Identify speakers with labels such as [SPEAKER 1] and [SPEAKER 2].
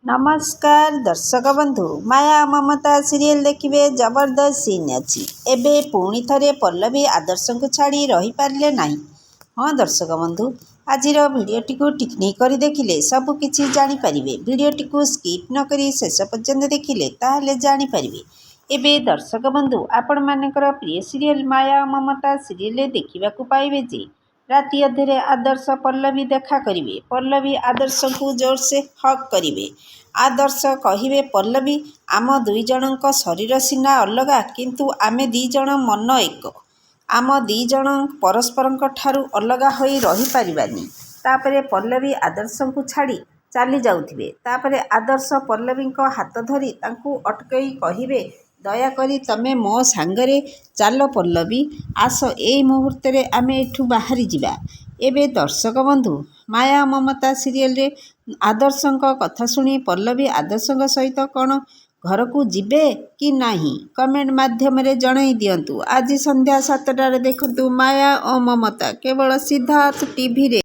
[SPEAKER 1] नमस्कार दर्शक बंधु माया ममता सीरियल देखिए जबरदस्त सीन अच्छी एबे पुणी थे पल्लवी आदर्श को छाड़ी रही पारे ना। हाँ दर्शक बंधु आज भिडटी को टिकनी कर देखिले सबकि जापर भिडटी को स्किप नक शेष पर्यंत देखिले ताहले जापर। एबे दर्शक बंधु आपण मानकर प्रिय सीरियल माया ममता सीरियल देखा पाइबे जे राति अधे आदर्श पल्लवी देखा करिवे। पल्लवी आदर्श को जोर से हक करिवे। आदर्श कहिवे पल्लवी आम दुई जनक शरीर सीना अलगा किंतु आमे दी जन मन एक। आम दी जन परस्पर ठारू अलगा होई रही पारिबानी। तापरे पल्लवी आदर्श को छाड़ी चली जाउथिबे। तापरे आदर्श पल्लवी हाथ धरी तांकू अटकई कहिवे दयाकरी तमे मो सांगरे चाल पल्लवी आस एई मुहूर्त रे आमे एठू बाहरी जिबा। एबे दर्शक बंधु माया ममता सीरियल रे आदर्श कथा शुणी पल्लवी आदर्श सहित कौन घर को जिबे कि नहीं कमेंट माध्यम रे जणाई दियंतु। आज संध्या 7टार देखंतु माया और ममता केवल सिद्धार्थ टीवी रे।